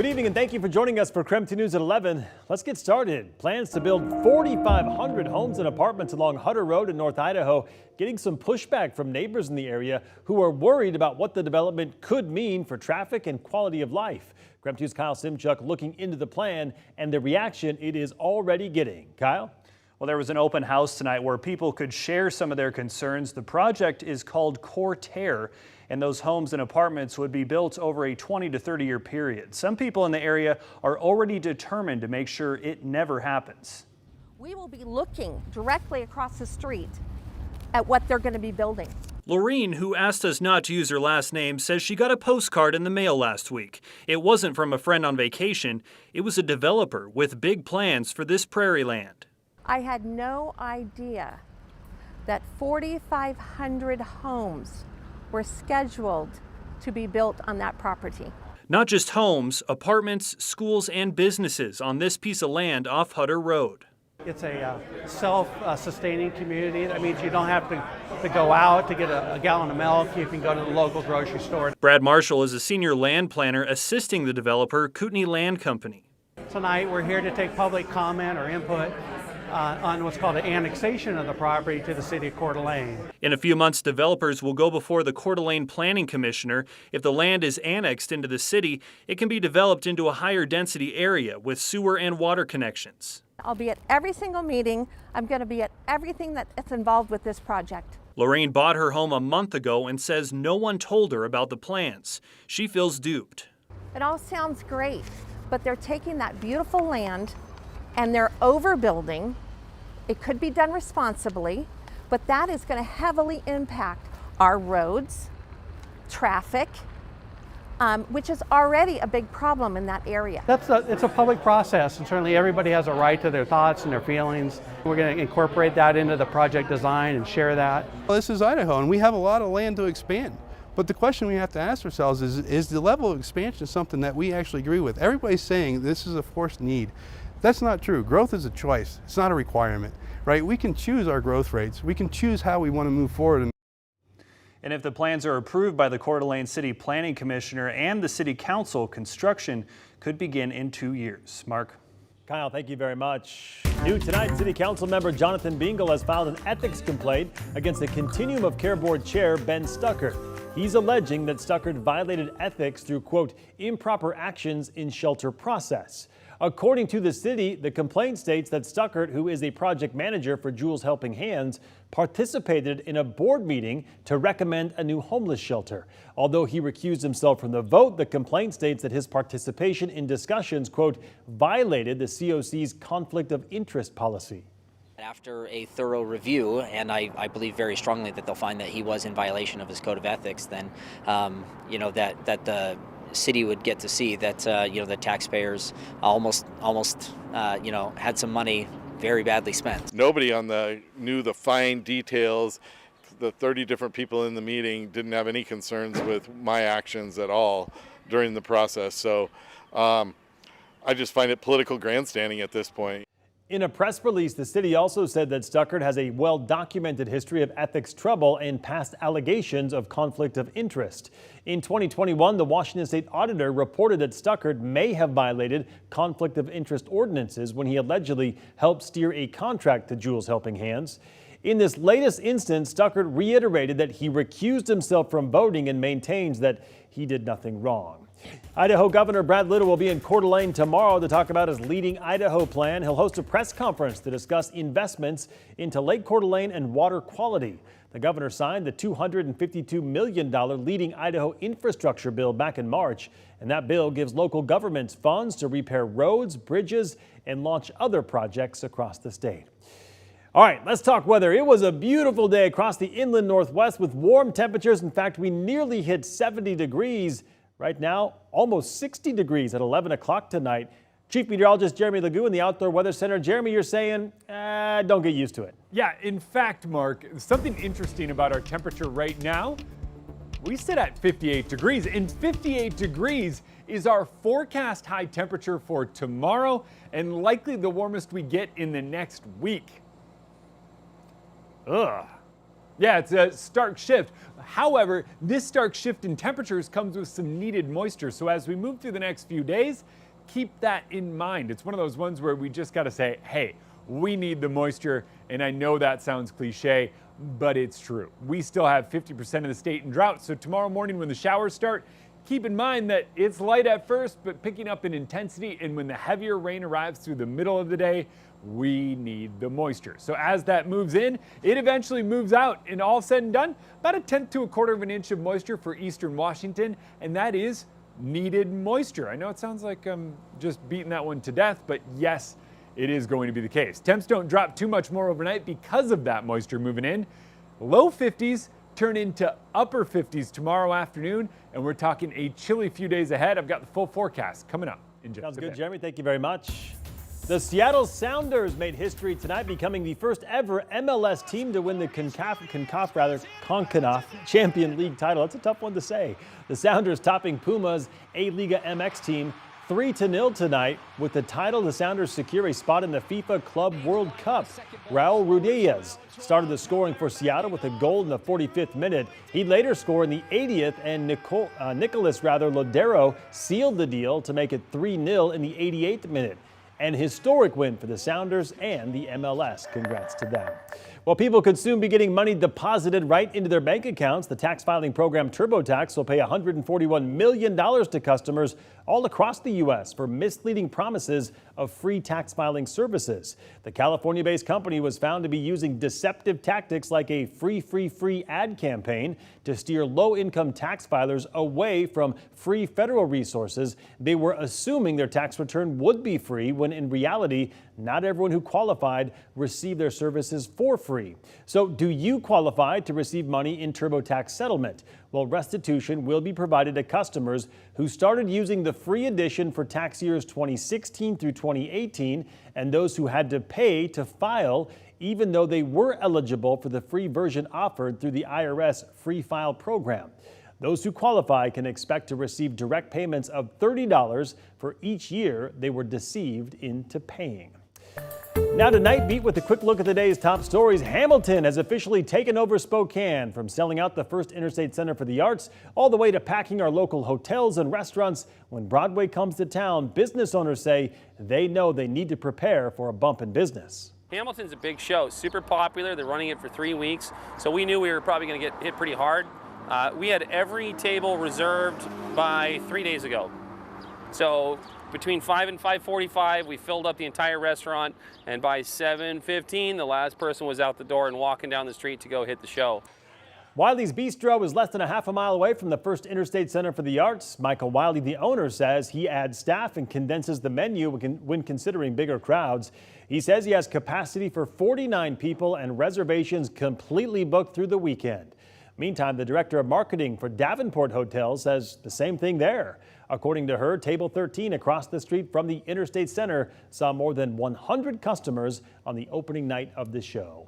Good evening and thank you for joining us for KREM 2 News at 11. Let's get started. Plans to build 4,500 homes and apartments along Hutter Road in North Idaho, getting some pushback from neighbors in the area who are worried about what the development could mean for traffic and quality of life. KREM 2's Kyle Simchuk looking into the plan and the reaction it is already getting. Kyle? Well, there was an open house tonight where people could share some of their concerns. The project is called Coeur Terre, and those homes and apartments would be built over a 20 to 30-year period. Some people in the area are already determined to make sure it never happens. We will be looking directly across the street at what they're going to be building. Lorene, who asked us not to use her last name, says she got a postcard in the mail last week. It wasn't from a friend on vacation. It was a developer with big plans for this prairie land. I had no idea that 4,500 homes were scheduled to be built on that property. Not just homes, apartments, schools, and businesses on this piece of land off Hutter Road. It's a self-sustaining community. That means you don't have to go out to get a gallon of milk. You can go to the local grocery store. Brad Marshall is a senior land planner assisting the developer, Kootenai Land Company. Tonight we're here to take public comment or input on what's called the annexation of the property to the city of Coeur Terre. In a few months, developers will go before the Coeur Terre Planning Commissioner. If the land is annexed into the city, it can be developed into a higher density area with sewer and water connections. I'll be at every single meeting. I'm going to be at everything that's involved with this project. Lorene bought her home a month ago and says no one told her about the plans. She feels duped. It all sounds great, but they're taking that beautiful land and they're overbuilding. It could be done responsibly, but that is going to heavily impact our roads, traffic, which is already a big problem in that area. It's a public process, and certainly everybody has a right to their thoughts and their feelings. We're going to incorporate that into the project design and share that. Well, this is Idaho, and we have a lot of land to expand. But the question we have to ask ourselves is the level of expansion something that we actually agree with? Everybody's saying this is a forced need. That's not true. Growth is a choice. It's not a requirement, right? We can choose our growth rates. We can choose how we want to move forward. And if the plans are approved by the Coeur Terre City Planning Commissioner and the City Council, construction could begin in 2 years. Mark? Kyle, thank you very much. New tonight, City Council member Jonathan Bingle has filed an ethics complaint against the Continuum of Care Board Chair Ben Stuckert. He's alleging that Stuckert violated ethics through, quote, improper actions in shelter process. According to the city, the complaint states that Stuckert, who is a project manager for Jules Helping Hands, participated in a board meeting to recommend a new homeless shelter. Although he recused himself from the vote, the complaint states that his participation in discussions, quote, violated the COC's conflict of interest policy. After a thorough review, and I believe very strongly that they'll find that he was in violation of his code of ethics, then that the city would get to see that the taxpayers almost had some money very badly spent. Nobody knew the fine details. The 30 different people in the meeting didn't have any concerns with my actions at all during the process. So I just find it political grandstanding at this point. In a press release, the city also said that Stuckert has a well-documented history of ethics trouble and past allegations of conflict of interest. In 2021, the Washington State Auditor reported that Stuckert may have violated conflict of interest ordinances when he allegedly helped steer a contract to Jules Helping Hands. In this latest instance, Stuckert reiterated that he recused himself from voting and maintains that he did nothing wrong. Idaho Governor Brad Little will be in Coeur Terre tomorrow to talk about his Leading Idaho plan. He'll host a press conference to discuss investments into Lake Coeur Terre and water quality. The governor signed the $252 million Leading Idaho infrastructure bill back in March, and that bill gives local governments funds to repair roads, bridges, and launch other projects across the state. All right, let's talk weather. It was a beautiful day across the inland Northwest with warm temperatures. In fact, we nearly hit 70 degrees. Right now, almost 60 degrees at 11 o'clock tonight. Chief Meteorologist Jeremy Legoo in the Outdoor Weather Center. Jeremy, you're saying, don't get used to it. Yeah, in fact, Mark, something interesting about our temperature right now, we sit at 58 degrees, and 58 degrees is our forecast high temperature for tomorrow and likely the warmest we get in the next week. Ugh. Yeah, it's a stark shift. However, this stark shift in temperatures comes with some needed moisture. So as we move through the next few days, keep that in mind. It's one of those ones where we just got to say, hey, we need the moisture. And I know that sounds cliche, but it's true. We still have 50% of the state in drought. So tomorrow morning when the showers start, keep in mind that it's light at first, but picking up in intensity. And when the heavier rain arrives through the middle of the day, we need the moisture. So as that moves in, it eventually moves out, and all said and done, about 1/10 to 1/4 of an inch of moisture for eastern Washington, and that is needed moisture. I know it sounds like I'm just beating that one to death, but yes, it is going to be the case. Temps don't drop too much more overnight because of that moisture moving in. Low 50s turn into upper 50s tomorrow afternoon, and we're talking a chilly few days ahead. I've got the full forecast coming up in just a bit. Sounds good, Jeremy. Thank you very much. The Seattle Sounders made history tonight, becoming the first ever MLS team to win the CONCACAF Champion League title. That's a tough one to say. The Sounders topping Puma's A-Liga MX team 3-0 tonight. With the title, the Sounders secure a spot in the FIFA Club World Cup. Raul Ruidíaz started the scoring for Seattle with a goal in the 45th minute. He'd later score in the 80th, and Nicolas Lodero sealed the deal to make it 3-0 in the 88th minute. An historic win for the Sounders and the MLS. Congrats to them. Well, people could soon be getting money deposited right into their bank accounts. The tax filing program TurboTax will pay $141 million to customers all across the U.S. for misleading promises of free tax filing services. The California-based company was found to be using deceptive tactics like a free ad campaign to steer low-income tax filers away from free federal resources. They were assuming their tax return would be free when in reality, not everyone who qualified received their services for free. So do you qualify to receive money in TurboTax settlement? Well, restitution will be provided to customers who started using the free edition for tax years 2016 through 2018 and those who had to pay to file even though they were eligible for the free version offered through the IRS Free File program. Those who qualify can expect to receive direct payments of $30 for each year they were deceived into paying. Now to Night Beat with a quick look at today's top stories. Hamilton has officially taken over Spokane, from selling out the first Interstate Center for the Arts all the way to packing our local hotels and restaurants. When Broadway comes to town, business owners say they know they need to prepare for a bump in business. Hamilton's a big show, super popular. They're running it for 3 weeks, so we knew we were probably going to get hit pretty hard. We had every table reserved by 3 days ago. So between 5 and 5:45, we filled up the entire restaurant, and by 7:15, the last person was out the door and walking down the street to go hit the show. Wiley's Bistro is less than a half a mile away from the first Interstate Center for the Arts. Michael Wiley, the owner, says he adds staff and condenses the menu when considering bigger crowds. He says he has capacity for 49 people and reservations completely booked through the weekend. Meantime, the director of marketing for Davenport Hotels says the same thing there. According to her, Table 13 across the street from the Interstate Center saw more than 100 customers on the opening night of the show.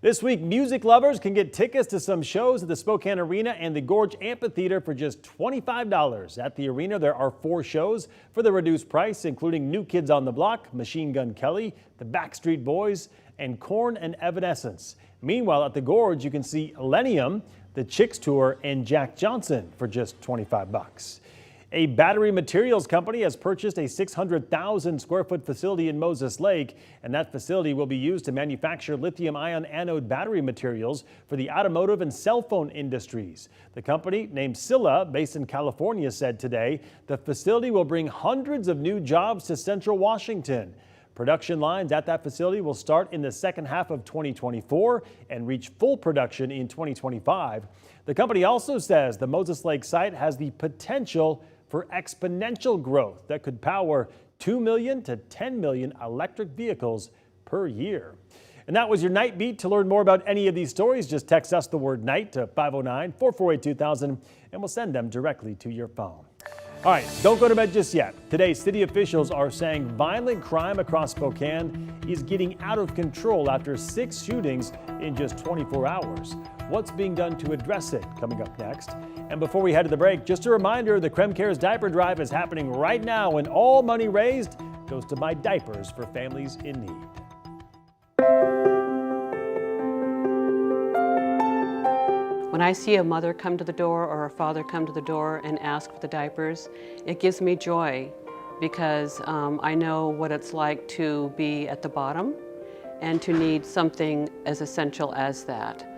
This week, music lovers can get tickets to some shows at the Spokane Arena and the Gorge Amphitheater for just $25. At the arena, there are 4 shows for the reduced price, including New Kids on the Block, Machine Gun Kelly, the Backstreet Boys, and Korn and Evanescence. Meanwhile, at the Gorge, you can see Millennium, the Chicks Tour, and Jack Johnson for just $25. A battery materials company has purchased a 600,000 square foot facility in Moses Lake, and that facility will be used to manufacture lithium-ion anode battery materials for the automotive and cell phone industries. The company, named Scylla, based in California, said today the facility will bring hundreds of new jobs to Central Washington. Production lines at that facility will start in the second half of 2024 and reach full production in 2025. The company also says the Moses Lake site has the potential for exponential growth that could power 2 million to 10 million electric vehicles per year. And that was your Night Beat. To learn more about any of these stories, just text us the word night to 509-448-2000 and we'll send them directly to your phone. All right, don't go to bed just yet. Today, city officials are saying violent crime across Spokane is getting out of control after 6 shootings in just 24 hours. What's being done to address it? Coming up next. And before we head to the break, just a reminder, the Creme Cares Diaper Drive is happening right now, and all money raised goes to buy diapers for families in need. When I see a mother come to the door or a father come to the door and ask for the diapers, it gives me joy because I know what it's like to be at the bottom and to need something as essential as that.